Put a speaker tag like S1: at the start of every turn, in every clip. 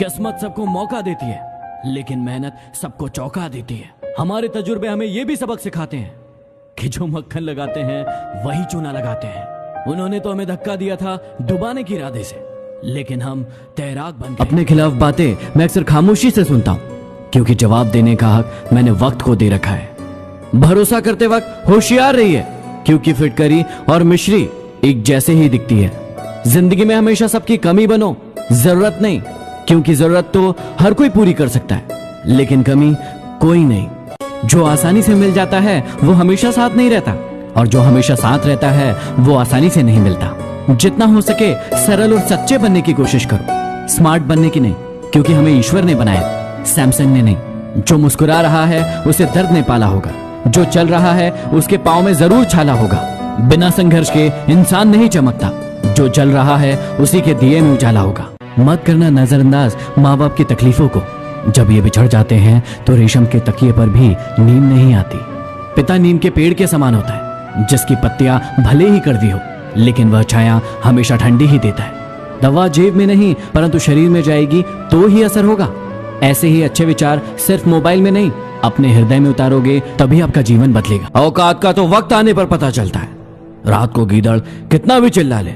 S1: किस्मत सबको मौका देती है, लेकिन मेहनत सबको चौंका देती है। हमारे तजुर्बे हमें यह भी सबक सिखाते हैं कि जो मक्खन लगाते हैं वही चूना लगाते हैं। उन्होंने तो हमें धक्का दिया था डुबाने के इरादे से, लेकिन हम तैराक बन गए। अपने खिलाफ बातें मैं अक्सर खामोशी से सुनता हूं, क्योंकि जवाब देने का हक मैंने वक्त को दे रखा है। भरोसा करते वक्त होशियार रहिए, क्योंकि फिटकरी और मिश्री एक जैसे ही दिखती है। जिंदगी में हमेशा सबकी कमी बनो, जरूरत नहीं, क्योंकि जरूरत तो हर कोई पूरी कर सकता है, लेकिन कमी कोई नहीं। जो आसानी से मिल जाता है वो हमेशा साथ नहीं रहता, और जो हमेशा साथ रहता है वो आसानी से नहीं मिलता। जितना हो सके सरल और सच्चे बनने की कोशिश करो, स्मार्ट बनने की नहीं, क्योंकि हमें ईश्वर ने बनाया, सैमसंग ने नहीं। जो मुस्कुरा रहा है उसे दर्द ने पाला होगा, जो चल रहा है उसके पांव में जरूर छाला होगा। बिना संघर्ष के इंसान नहीं चमकता, जो जल रहा है उसी के दिए में उजाला होगा। मत करना नजरअंदाज माँ बाप की तकलीफों को। जब ये बिछड़ जाते हैं तो रेशम के तकिए पर भी नींद नहीं आती। पिता नीम के पेड़ के समान होता है, जिसकी पत्तियां भले ही कड़वी हो, लेकिन वह छाया हमेशा ठंडी ही देता है। दवा जेब में नहीं परंतु शरीर में जाएगी तो ही असर होगा। ऐसे ही अच्छे विचार सिर्फ मोबाइल में नहीं, अपने हृदय में उतारोगे तभी आपका जीवन बदलेगा। औकात का तो वक्त आने पर पता चलता है। रात को गीदड़ कितना भी चिल्ला ले,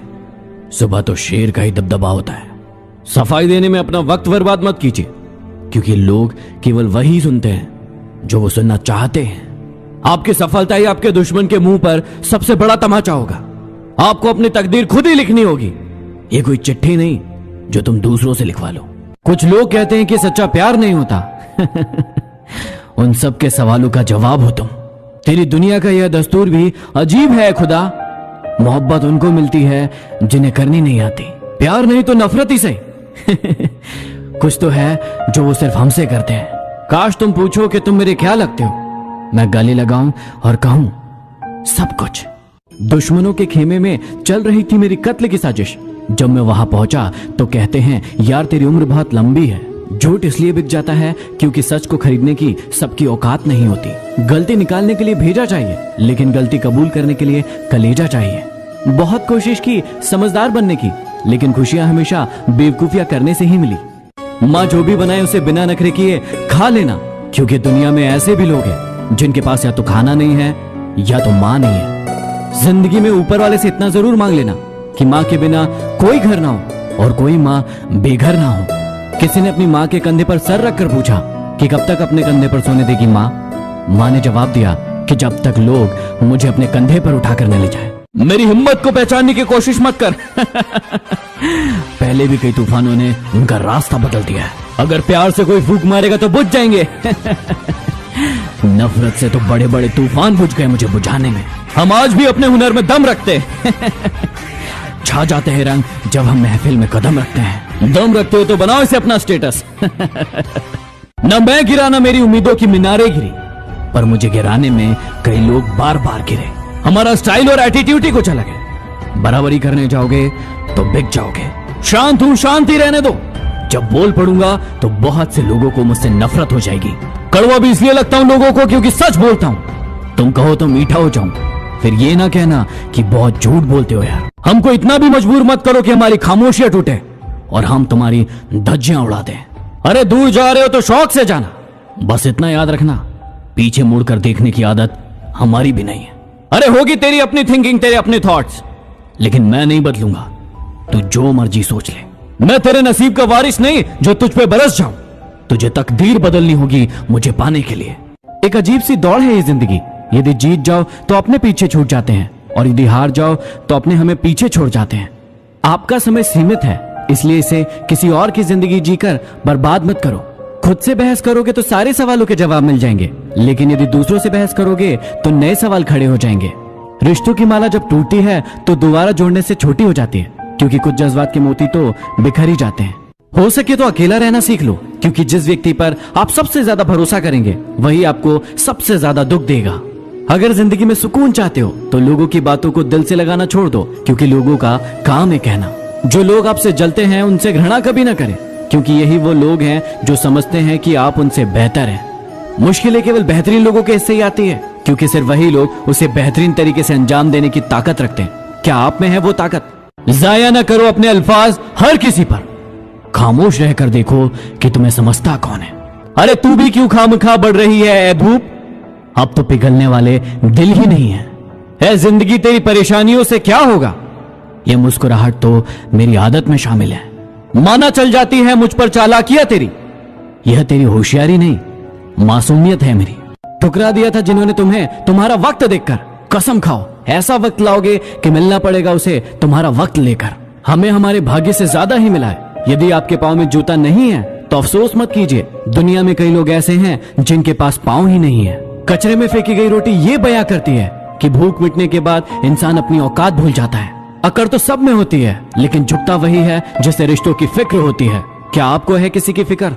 S1: सुबह तो शेर का ही दबदबा होता है। सफाई देने में अपना वक्त बर्बाद मत कीजिए, क्योंकि लोग केवल वही सुनते हैं जो वो सुनना चाहते हैं। आपकी सफलता ही आपके दुश्मन के मुंह पर सबसे बड़ा तमाचा होगा। आपको अपनी तकदीर खुद ही लिखनी होगी, ये कोई चिट्ठी नहीं जो तुम दूसरों से लिखवा लो। कुछ लोग कहते हैं कि सच्चा प्यार नहीं होता उन सब के सवालों का जवाब हो तुम। तेरी दुनिया का यह दस्तूर भी अजीब है खुदा। मोहब्बत उनको मिलती है जिन्हें करनी नहीं आती, प्यार नहीं तो नफरत ही सही कुछ तो है जो वो सिर्फ हमसे करते हैं। काश तुम पूछो कि तुम मेरे क्या लगते हो, मैं गले लगाऊं और कहूं सब कुछ। दुश्मनों के खेमे में चल रही थी मेरी कत्ल की साजिश। जब मैं वहां पहुंचा तो कहते हैं यार तेरी उम्र बहुत लंबी है। झूठ इसलिए बिक जाता है क्योंकि सच को खरीदने की सबकी औकात नहीं होती। गलती निकालने के लिए भेजा चाहिए, लेकिन गलती कबूल करने के लिए कलेजा चाहिए। बहुत कोशिश की समझदार बनने की, लेकिन खुशियां हमेशा बेवकूफियां करने से ही मिली। माँ जो भी बनाए उसे बिना नखरे किए खा लेना, क्योंकि दुनिया में ऐसे भी लोग हैं जिनके पास या तो खाना नहीं है या तो माँ नहीं है। जिंदगी में ऊपर वाले से इतना जरूर मांग लेना कि माँ के बिना कोई घर ना हो और कोई माँ बेघर ना हो। किसी ने अपनी माँ के कंधे पर सर रखकर पूछा कि कब तक अपने कंधे पर सोने देगी माँ। माँ ने जवाब दिया कि जब तक लोग मुझे अपने कंधे पर उठाकर न ले जाए। मेरी हिम्मत को पहचानने की कोशिश मत कर पहले भी कई तूफानों ने उनका रास्ता बदल दिया है। अगर प्यार से कोई फूंक मारेगा तो बुझ जाएंगे नफरत से तो बड़े बड़े तूफान बुझ गए मुझे बुझाने में। हम आज भी अपने हुनर में दम रखते छा जाते हैं रंग जब हम महफिल में कदम रखते हैं। दम रखते हो तो बनाओ इसे अपना स्टेटस न मैं गिरा न मेरी उम्मीदों की मीनारें गिरी, पर मुझे गिराने में कई लोग बार बार गिरे। हमारा स्टाइल और एटीट्यूड ही कुछ अलग है। बराबरी करने जाओगे तो बिक जाओगे। शांत हूं, शांति रहने दो। जब बोल पड़ूंगा तो बहुत से लोगों को मुझसे नफरत हो जाएगी। कड़वा भी इसलिए लगता हूं लोगों को क्योंकि सच बोलता हूं। तुम कहो तो मीठा हो जाऊं, फिर ये ना कहना कि बहुत झूठ बोलते हो यार। हमको इतना भी मजबूर मत करो कि हमारी खामोशियां टूटे और हम तुम्हारी धज्जियां उड़ा दें। अरे दूर जा रहे हो तो शौक से जाना, बस इतना याद रखना पीछे मुड़कर देखने की आदत हमारी भी नहीं है। अरे होगी तेरी अपनी थिंकिंग, तेरे अपने थॉट्स, लेकिन मैं नहीं बदलूंगा। तू जो मर्जी सोच ले, मैं तेरे नसीब का वारिस नहीं जो तुझ पे बरस जाऊं। तुझे तकदीर बदलनी होगी मुझे पाने के लिए। एक अजीब सी दौड़ है ये जिंदगी। यदि जीत जाओ तो अपने पीछे छूट जाते हैं, और यदि हार जाओ तो अपने हमें पीछे छोड़ जाते हैं। आपका समय सीमित है, इसलिए इसे किसी और की जिंदगी जीकर बर्बाद मत करो। खुद से बहस करोगे तो सारे सवालों के जवाब मिल जाएंगे, लेकिन यदि दूसरों से बहस करोगे तो नए सवाल खड़े हो जाएंगे। रिश्तों की माला जब टूटती है तो दोबारा जोड़ने से छोटी हो जाती है, क्योंकि कुछ जज्बात के मोती तो बिखर ही जाते हैं। हो सके तो अकेला रहना सीख लो, क्योंकि जिस व्यक्ति पर आप सबसे ज्यादा भरोसा करेंगे वही आपको सबसे ज्यादा दुख देगा। अगर जिंदगी में सुकून चाहते हो तो लोगों की बातों को दिल से लगाना छोड़ दो, क्योंकि लोगों का काम है कहना। जो लोग आपसे जलते हैं उनसे घृणा कभी ना करें, क्योंकि यही वो लोग हैं जो समझते हैं कि आप उनसे बेहतर हैं। मुश्किलें केवल बेहतरीन लोगों के हिस्से ही आती है, क्योंकि सिर्फ वही लोग उसे बेहतरीन तरीके से अंजाम देने की ताकत रखते हैं। क्या आप में है वो ताकत? जाया ना करो अपने अल्फाज हर किसी पर। खामोश रहकर देखो कि तुम्हें समझता कौन है। अरे तू भी क्यों खामखा बढ़ रही है ए धूप? अब तो पिघलने वाले दिल ही नहीं है। ए जिंदगी तेरी परेशानियों से क्या होगा? ये मुस्कुराहट तो मेरी आदत में शामिल है। माना चल जाती है मुझ पर चालाकियां तेरी। यह तेरी होशियारी नहीं, मासूमियत है मेरी। ठुकरा दिया था जिन्होंने तुम्हें तुम्हारा वक्त देखकर। कसम खाओ ऐसा वक्त लाओगे कि मिलना पड़ेगा उसे तुम्हारा वक्त लेकर। हमें हमारे भाग्य से ज्यादा ही मिला है। यदि आपके पाँव में जूता नहीं है तो अफसोस मत कीजिए। दुनिया में कई लोग ऐसे हैं जिनके पास पाँव ही नहीं है। कचरे में फेंकी गई रोटी ये बयां करती है कि भूख मिटने के बाद इंसान अपनी औकात भूल जाता है। अकड़ तो सब में होती है, लेकिन झुकता वही है जिसे रिश्तों की फिक्र होती है। क्या आपको है किसी की फिक्र?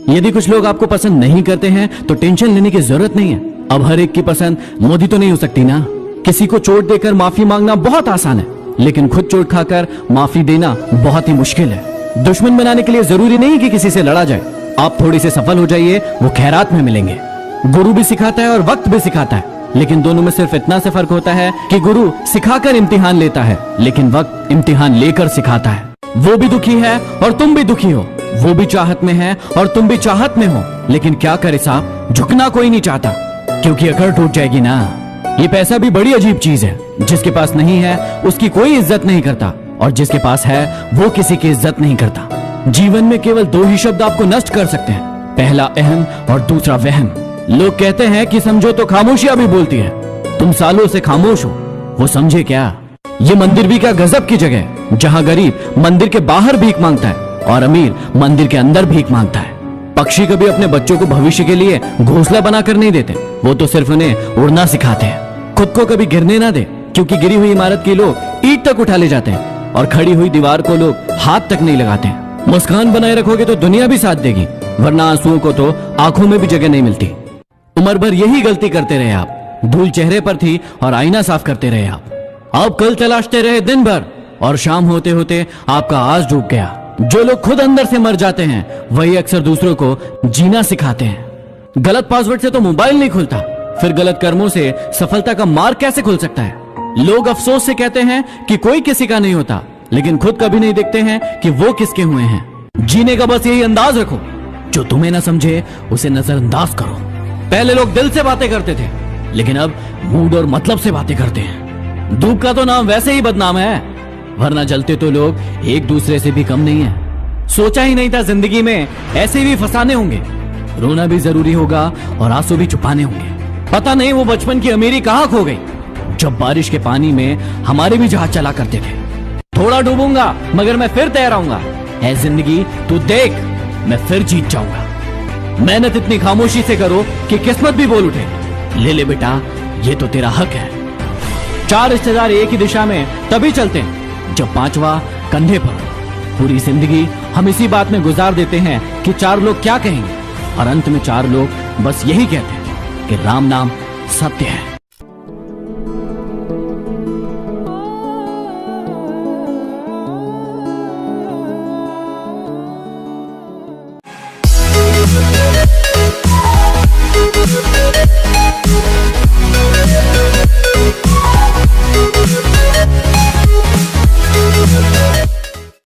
S1: यदि कुछ लोग आपको पसंद नहीं करते हैं तो टेंशन लेने की जरूरत नहीं है। अब हर एक की पसंद मोदी तो नहीं हो सकती ना। किसी को चोट देकर माफी मांगना बहुत आसान है, लेकिन खुद चोट खाकर माफी देना बहुत ही मुश्किल है। दुश्मन बनाने के लिए जरूरी नहीं कि किसी से लड़ा जाए। आप थोड़ी से सफल हो जाइए, वो खैरात में मिलेंगे। गुरु भी सिखाता है और वक्त भी सिखाता है, लेकिन दोनों में सिर्फ इतना से फर्क होता है कि गुरु सिखाकर इम्तिहान लेता है, लेकिन वक्त इम्तिहान लेकर सिखाता है। वो भी दुखी है और तुम भी दुखी हो। वो भी चाहत में है और तुम भी चाहत में हो, लेकिन क्या करे साहब, झुकना कोई नहीं चाहता, क्योंकि अकड़ टूट जाएगी ना। ये पैसा भी बड़ी अजीब चीज है। जिसके पास नहीं है उसकी कोई इज्जत नहीं करता, और जिसके पास है वो किसी की इज्जत नहीं करता। जीवन में केवल दो ही शब्द आपको नष्ट कर सकते हैं, पहला अहम और दूसरा वहम। लोग कहते हैं कि समझो तो खामोशियां भी बोलती है। तुम सालों से खामोश हो, वो समझे क्या? ये मंदिर भी क्या गजब की जगह है, जहां गरीब मंदिर के बाहर भीख मांगता है और अमीर मंदिर के अंदर भीख मांगता है। पक्षी कभी अपने बच्चों को भविष्य के लिए घोंसला बनाकर नहीं देते, वो तो सिर्फ उन्हें उड़ना सिखाते हैं। खुद को कभी गिरने ना दे, क्योंकि गिरी हुई इमारत के लोग ईंट तक उठा ले जाते हैं और खड़ी हुई दीवार को लोग हाथ तक नहीं लगाते हैं। मुस्कान बनाए रखोगे तो दुनिया भी साथ देगी, वरना आंसुओं को तो आंखों में भी जगह नहीं मिलती। उम्र भर यही गलती करते रहे आप। धूल चेहरे पर थी और आईना साफ करते रहे आप कल तलाशते रहे दिन भर, और शाम होते होते आपका आज डूब गया। जो लोग खुद अंदर से मर जाते हैं वही अक्सर दूसरों को जीना सिखाते हैं। गलत पासवर्ड से तो मोबाइल नहीं खुलता, फिर गलत कर्मों से सफलता का मार्ग कैसे खुल सकता है? लोग अफसोस से कहते हैं कि कोई किसी का नहीं होता, लेकिन खुद कभी नहीं देखते हैं कि वो किसके हुए हैं। जीने का बस यही अंदाज रखो, जो तुम्हें ना समझे उसे नजरअंदाज करो। पहले लोग दिल से बातें करते थे, लेकिन अब मूड और मतलब से बातें करते हैं। धूप का तो नाम वैसे ही बदनाम है, वरना जलते तो लोग एक दूसरे से भी कम नहीं है। सोचा ही नहीं था जिंदगी में ऐसे भी फसाने होंगे। रोना भी जरूरी होगा और आंसू भी छुपाने होंगे। पता नहीं वो बचपन की अमीरी कहाँ खो गई, जब बारिश के पानी में हमारे भी जहाज चला करते थे। थोड़ा डूबूंगा मगर मैं फिर तैराऊंगा। है जिंदगी तू देख, मैं फिर जीत जाऊंगा। मेहनत इतनी खामोशी से करो कि किस्मत भी बोल उठे। ले ले बेटा, ये तो तेरा हक है। चार रिश्तेदार एक ही दिशा में तभी चलते हैं जब पांचवा कंधे पर। पूरी जिंदगी हम इसी बात में गुजार देते हैं कि चार लोग क्या कहेंगे, और अंत में चार लोग बस यही कहते हैं कि राम नाम सत्य है।